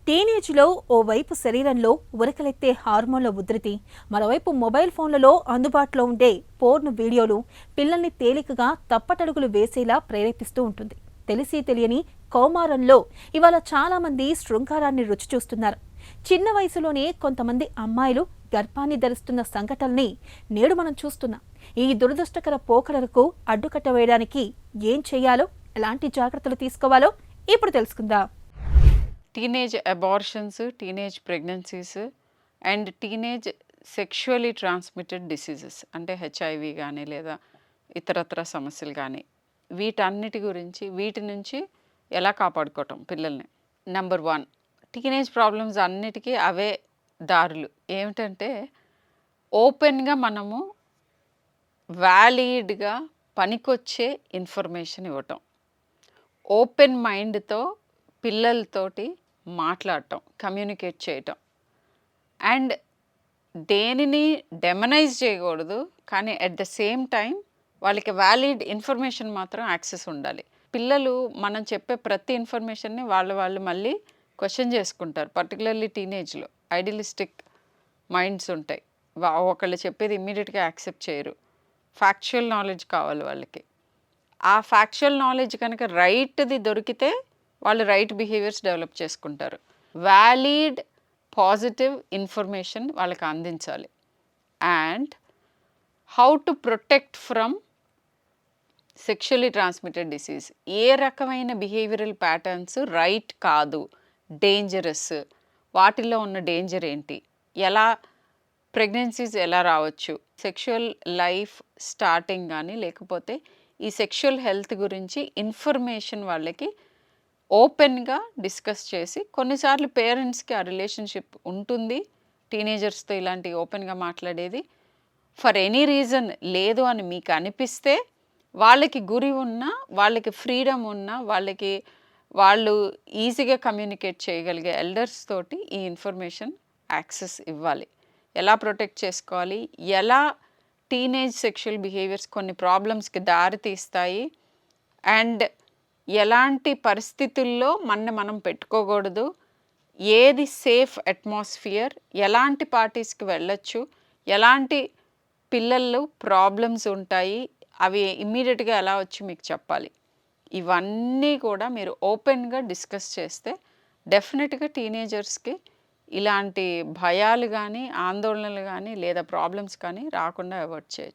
టీనేజ్లో ఓవైపు శరీరంలో ఉరకలెత్తే హార్మోన్ల ఉధృతి, మరోవైపు మొబైల్ ఫోన్లలో అందుబాటులో ఉండే పోర్న్ వీడియోలు పిల్లల్ని తేలికగా తప్పటడుగులు వేసేలా ప్రేరేపిస్తూ ఉంటుంది. తెలిసి తెలియని కౌమారంలో ఇవాళ చాలా మంది శృంగారాన్ని రుచి చూస్తున్నారు. చిన్న వయసులోనే కొంతమంది అమ్మాయిలు గర్భాన్ని ధరిస్తున్న సంఘటనల్ని నేడు మనం చూస్తున్నాం. ఈ దురదృష్టకర పోకడలకు అడ్డుకట్ట వేయడానికి ఏం చేయాలో, ఎలాంటి జాగ్రత్తలు తీసుకోవాలో ఇప్పుడు తెలుసుకుందాం. Teenage abortions, teenage pregnancies and teenage sexually transmitted diseases అంటే హెచ్ఐవి కానీ లేదా ఇతరత్ర సమస్యలు కానీ వీటన్నిటి గురించి వీటి నుంచి ఎలా కాపాడుకోవటం పిల్లల్ని. నెంబర్ 1, టీనేజ్ ప్రాబ్లమ్స్ అన్నిటికీ అవే దారులు ఏమిటంటే ఓపెన్గా మనము వ్యాలిడ్గా పనికొచ్చే ఇన్ఫర్మేషన్ ఇవ్వటం, ఓపెన్ మైండ్తో పిల్లలతోటి మాట్లాడటం, కమ్యూనికేట్ చేయటం అండ్ దేనిని డెమనైజ్ చేయకూడదు, కానీ అట్ ద సేమ్ టైం వాళ్ళకి వ్యాలిడ్ ఇన్ఫర్మేషన్ మాత్రం యాక్సెస్ ఉండాలి. పిల్లలు మనం చెప్పే ప్రతి ఇన్ఫర్మేషన్ని వాళ్ళు మళ్ళీ క్వశ్చన్ చేసుకుంటారు. పర్టికులర్లీ టీనేజ్లో ఐడియలిస్టిక్ మైండ్స్ ఉంటాయి. ఒకళ్ళు చెప్పేది ఇమ్మీడియట్గా యాక్సెప్ట్ చేయరు. ఫ్యాక్చువల్ నాలెడ్జ్ కావాలి వాళ్ళకి. ఆ ఫ్యాక్చువల్ నాలెడ్జ్ కనుక రైట్ది దొరికితే వాళ్ళు రైట్ బిహేవియర్స్ డెవలప్ చేసుకుంటారు. వ్యాలిడ్ పాజిటివ్ ఇన్ఫర్మేషన్ వాళ్ళకి అందించాలి. And how to protect from sexually transmitted disease, ఏ రకమైన బిహేవియరల్ ప్యాటర్న్స్ రైట్ కాదు, డేంజరస్, వాటిల్లో ఉన్న డేంజర్ ఏంటి, ఎలా ప్రెగ్నెన్సీస్ ఎలా రావచ్చు, సెక్షువల్ లైఫ్ స్టార్టింగ్ కానీ లేకపోతే ఈ సెక్షువల్ హెల్త్ గురించి ఇన్ఫర్మేషన్ వాళ్ళకి ఓపెన్గా డిస్కస్ చేసి, కొన్నిసార్లు పేరెంట్స్కి ఆ రిలేషన్షిప్ ఉంటుంది టీనేజర్స్తో ఇలాంటి ఓపెన్గా మాట్లాడేది. ఫర్ ఎనీ రీజన్ లేదు అని మీకు అనిపిస్తే వాళ్ళకి గురి ఉన్నా, వాళ్ళకి ఫ్రీడమ్ ఉన్నా, వాళ్ళు ఈజీగా కమ్యూనికేట్ చేయగలిగే ఎల్డర్స్ తోటి ఈ ఇన్ఫర్మేషన్ యాక్సెస్ ఇవ్వాలి. ఎలా ప్రొటెక్ట్ చేసుకోవాలి, ఎలా టీనేజ్ సెక్షువల్ బిహేవియర్స్ కొన్ని ప్రాబ్లమ్స్కి దారి తీస్తాయి అండ్ ఎలాంటి పరిస్థితుల్లో మనం పెట్టుకోకూడదు, ఏది సేఫ్ అట్మాస్ఫియర్, ఎలాంటి పార్టీస్కి వెళ్ళొచ్చు, ఎలాంటి పిల్లలు ప్రాబ్లమ్స్ ఉంటాయి, అవి ఇమ్మీడియట్గా ఎలా వచ్చి మీకు చెప్పాలి, ఇవన్నీ కూడా మీరు ఓపెన్గా డిస్కస్ చేస్తే డెఫినెట్గా టీనేజర్స్కి ఇలాంటి భయాలు కానీ ఆందోళనలు కానీ లేదా ప్రాబ్లమ్స్ కానీ రాకుండా అవాయిడ్ చేయొచ్చు.